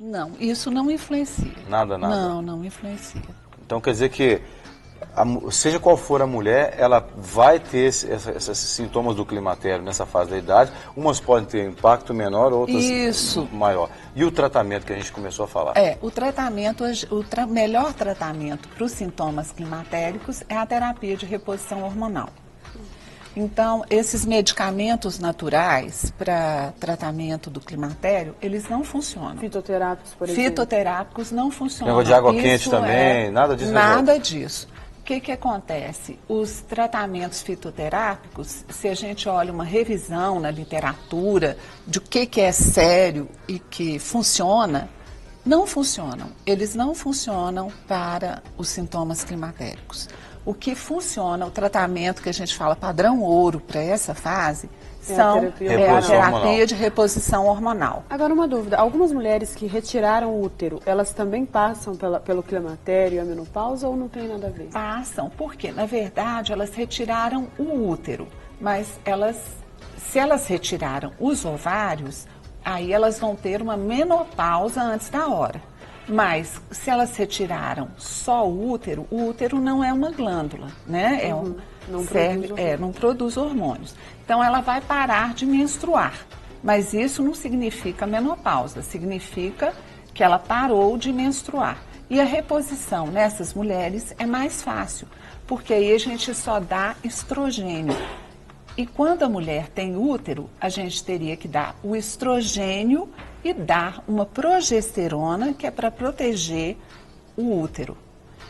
Não, isso não influencia. Nada? Não, não influencia. Então quer dizer que, seja qual for a mulher, ela vai ter esses sintomas do climatério nessa fase da idade. Umas podem ter impacto menor, outras maior. E o tratamento que a gente começou a falar? O tratamento, melhor tratamento para os sintomas climatéricos é a terapia de reposição hormonal. Então, esses medicamentos naturais para tratamento do climatério, eles não funcionam. Fitoterápicos, por exemplo? Fitoterápicos não funcionam. Negócio de água quente também, nada disso? Nada disso. O que acontece? Os tratamentos fitoterápicos, se a gente olha uma revisão na literatura de o que é sério e que funciona, não funcionam. Eles não funcionam para os sintomas climatéricos. O que funciona, o tratamento que a gente fala padrão ouro para essa fase, é a terapia de reposição hormonal. Agora uma dúvida, algumas mulheres que retiraram o útero, elas também passam pelo climatério e a menopausa ou não tem nada a ver? Passam, porque na verdade elas retiraram o útero, mas se elas retiraram os ovários, aí elas vão ter uma menopausa antes da hora. Mas se elas retiraram só o útero não é uma glândula, né? Não produz hormônios. Então ela vai parar de menstruar. Mas isso não significa menopausa, significa que ela parou de menstruar. E a reposição nessas mulheres é mais fácil, porque aí a gente só dá estrogênio. E quando a mulher tem útero, a gente teria que dar o estrogênio e dar uma progesterona, que é para proteger o útero.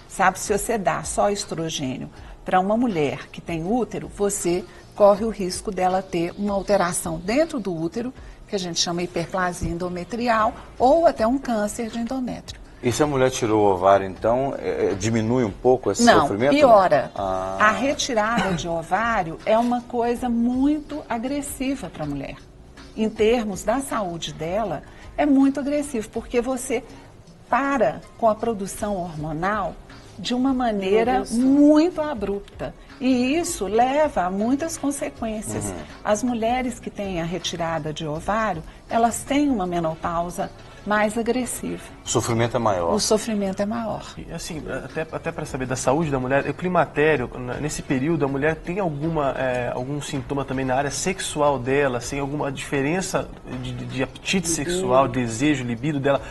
Sabe, se você dá só estrogênio para uma mulher que tem útero, você corre o risco dela ter uma alteração dentro do útero, que a gente chama hiperplasia endometrial, ou até um câncer de endométrio. E se a mulher tirou o ovário, então, diminui um pouco esse sofrimento? Não, piora. A retirada de ovário é uma coisa muito agressiva para a mulher. Em termos da saúde dela, é muito agressivo, porque você para com a produção hormonal de uma maneira muito abrupta. E isso leva a muitas consequências. As mulheres que têm a retirada de ovário, elas têm uma menopausa mais agressiva. O sofrimento é maior. O sofrimento é maior. E, assim, até para saber da saúde da mulher, o climatério, nesse período, a mulher tem algum sintoma também na área sexual dela, assim, alguma diferença de apetite sexual, desejo, libido dela,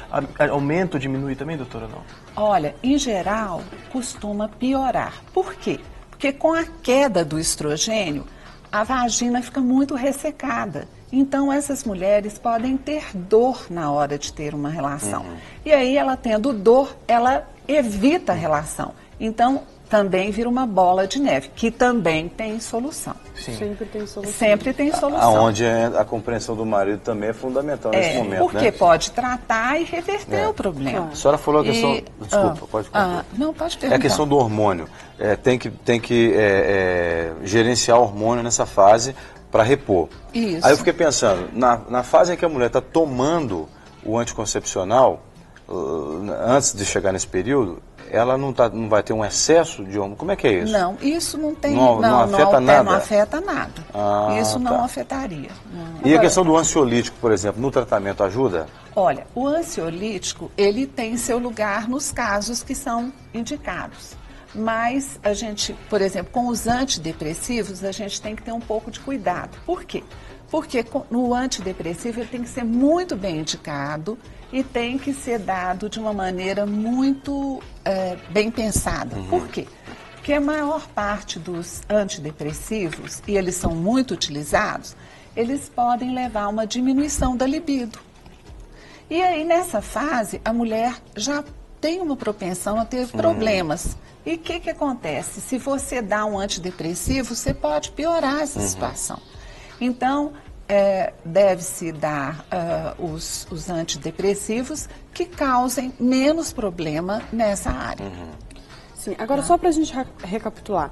aumenta ou diminui também, doutora, não? Olha, em geral, costuma piorar. Por quê? Porque com a queda do estrogênio, a vagina fica muito ressecada. Então, essas mulheres podem ter dor na hora de ter uma relação. E aí, ela tendo dor, ela evita a relação. Então, também vira uma bola de neve, que também tem solução. Sim. Sempre tem solução. Sempre tem solução. Onde a compreensão do marido também é fundamental nesse momento, porque pode tratar e reverter o problema. Claro. A senhora falou a questão... Desculpa, pode falar. Não, pode perguntar. É a questão do hormônio. Tem que gerenciar o hormônio nessa fase para repor. Isso. Aí eu fiquei pensando, na fase em que a mulher está tomando o anticoncepcional, antes de chegar nesse período, ela não vai ter um excesso de hormônio? Como é que é isso? Não, isso não tem... Não afeta nada? Não afeta nada. Isso não afetaria. E a questão do ansiolítico, por exemplo, no tratamento ajuda? Olha, o ansiolítico, ele tem seu lugar nos casos que são indicados. Mas a gente, por exemplo, com os antidepressivos, a gente tem que ter um pouco de cuidado. Por quê? Porque no antidepressivo ele tem que ser muito bem indicado e tem que ser dado de uma maneira muito bem pensada. Por quê? Porque a maior parte dos antidepressivos, e eles são muito utilizados, eles podem levar a uma diminuição da libido. E aí, nessa fase, a mulher já tem uma propensão a ter problemas. E o que acontece? Se você dá um antidepressivo, você pode piorar essa situação. Então, deve-se dar os antidepressivos que causem menos problema nessa área. Sim, agora só para a gente recapitular,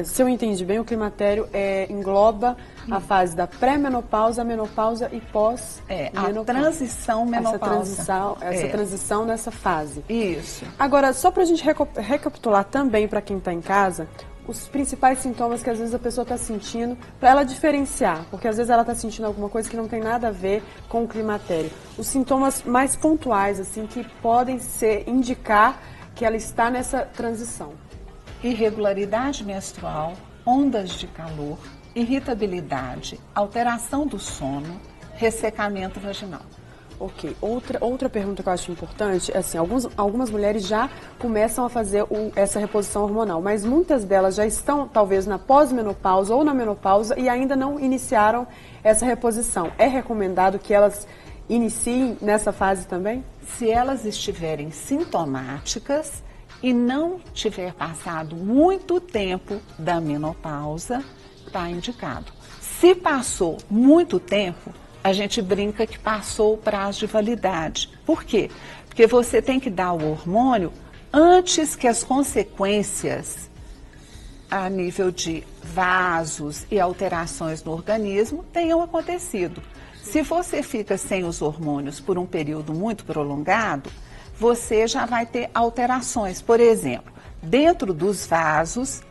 se eu entendi bem, o climatério engloba a fase da pré-menopausa, menopausa e pós-menopausa. A transição menopausa. Essa transição nessa fase. Isso. Agora, só para a gente recapitular também para quem está em casa, os principais sintomas que às vezes a pessoa está sentindo, para ela diferenciar, porque às vezes ela está sentindo alguma coisa que não tem nada a ver com o climatério. Os sintomas mais pontuais, assim, que podem indicar que ela está nessa transição. Irregularidade menstrual, ondas de calor, irritabilidade, alteração do sono, ressecamento vaginal. Ok. Outra pergunta que eu acho importante é assim, algumas mulheres já começam a fazer essa reposição hormonal, mas muitas delas já estão talvez na pós-menopausa ou na menopausa e ainda não iniciaram essa reposição. É recomendado que elas iniciem nessa fase também? Se elas estiverem sintomáticas e não tiver passado muito tempo da menopausa, está indicado. Se passou muito tempo, a gente brinca que passou o prazo de validade. Por quê? Porque você tem que dar o hormônio antes que as consequências a nível de vasos e alterações no organismo tenham acontecido. Se você fica sem os hormônios por um período muito prolongado, você já vai ter alterações. Por exemplo, dentro dos vasos,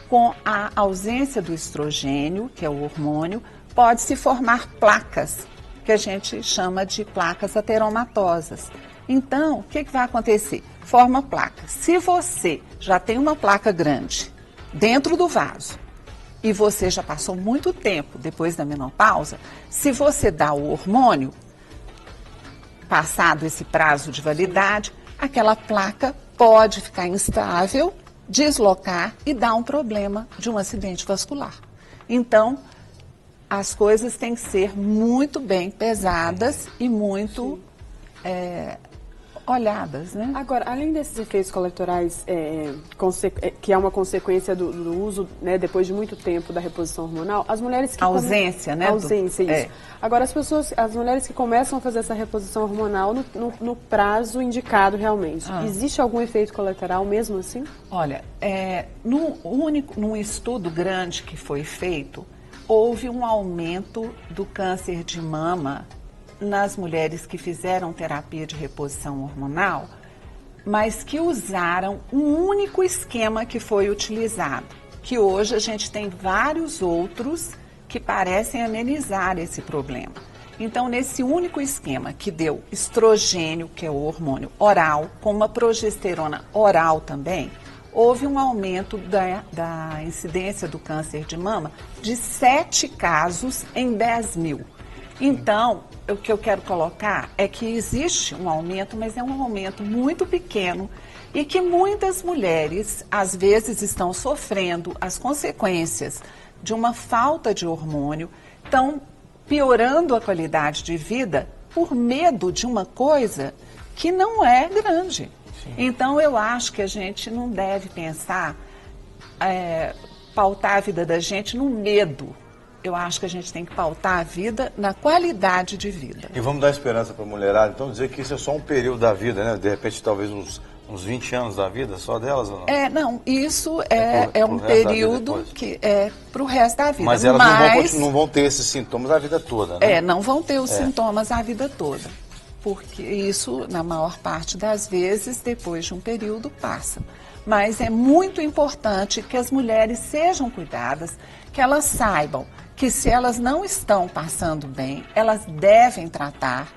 com a ausência do estrogênio, que é o hormônio, pode-se formar placas, que a gente chama de placas ateromatosas. Então, o que vai acontecer? Forma placa. Se você já tem uma placa grande dentro do vaso e você já passou muito tempo depois da menopausa, se você dá o hormônio, passado esse prazo de validade, aquela placa pode ficar instável, deslocar e dar um problema de um acidente vascular. Então, as coisas têm que ser muito bem pesadas e muito olhadas, né? Agora, além desses efeitos colaterais, que é uma consequência do uso, né, depois de muito tempo da reposição hormonal, as mulheres que... Ausência, né? Ausência, isso. Agora, as mulheres que começam a fazer essa reposição hormonal no prazo indicado realmente, existe algum efeito colateral mesmo assim? Olha, num estudo grande que foi feito, houve um aumento do câncer de mama nas mulheres que fizeram terapia de reposição hormonal, mas que usaram um único esquema que foi utilizado, que hoje a gente tem vários outros que parecem amenizar esse problema. Então, nesse único esquema que deu estrogênio, que é o hormônio oral, com uma progesterona oral também, houve um aumento da incidência do câncer de mama de 7 casos em 10 mil. Então, o que eu quero colocar é que existe um aumento, mas é um aumento muito pequeno e que muitas mulheres, às vezes, estão sofrendo as consequências de uma falta de hormônio, estão piorando a qualidade de vida por medo de uma coisa que não é grande. Então, eu acho que a gente não deve pensar, pautar a vida da gente no medo. Eu acho que a gente tem que pautar a vida na qualidade de vida. E vamos dar esperança para a mulherada, então dizer que isso é só um período da vida, né? De repente, talvez uns 20 anos da vida só delas ou não? Não, isso é um período que é para o resto da vida. Mas elas não vão ter esses sintomas a vida toda, né? Não vão ter os sintomas a vida toda. Porque isso, na maior parte das vezes, depois de um período, passa. Mas é muito importante que as mulheres sejam cuidadas, que elas saibam que se elas não estão passando bem, elas devem tratar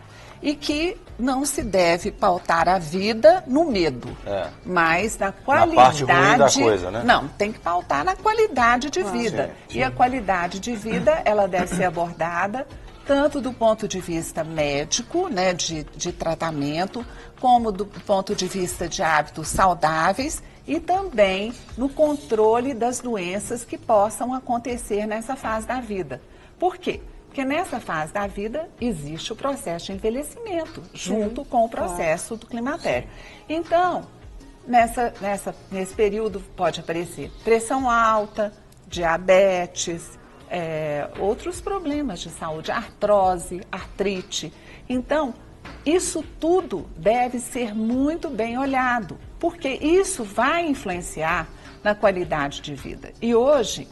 e que não se deve pautar a vida no medo, mas na qualidade... Na parte ruim da coisa, né? Não, tem que pautar na qualidade de vida. Sim. E a qualidade de vida, ela deve ser abordada tanto do ponto de vista médico, né, de tratamento, como do ponto de vista de hábitos saudáveis e também no controle das doenças que possam acontecer nessa fase da vida. Por quê? Porque nessa fase da vida existe o processo de envelhecimento, junto com o processo do climatério. Então, nesse período pode aparecer pressão alta, diabetes, outros problemas de saúde, artrose, artrite. Então, isso tudo deve ser muito bem olhado, porque isso vai influenciar na qualidade de vida. E hoje,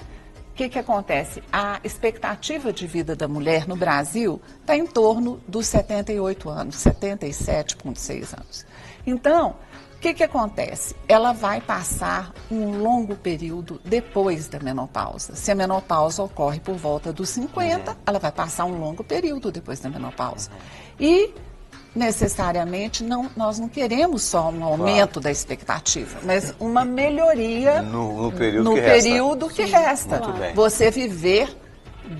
que acontece? A expectativa de vida da mulher no Brasil está em torno dos 78 anos, 77,6 anos. Então, o que acontece? Ela vai passar um longo período depois da menopausa. Se a menopausa ocorre por volta dos 50, ela vai passar um longo período depois da menopausa. E, necessariamente, nós não queremos só um aumento da expectativa, mas uma melhoria no período que resta. Muito bem. Você viver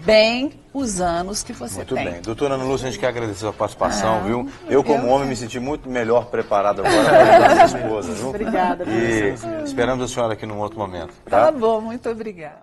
bem os anos que você muito tem. Muito bem. Doutora Ana Lúcia, a gente quer agradecer a participação, viu? Eu, como homem, me senti muito melhor preparado agora para a nossa esposa, viu? Obrigada. E esperamos a senhora aqui num outro momento. Tá bom, muito obrigada.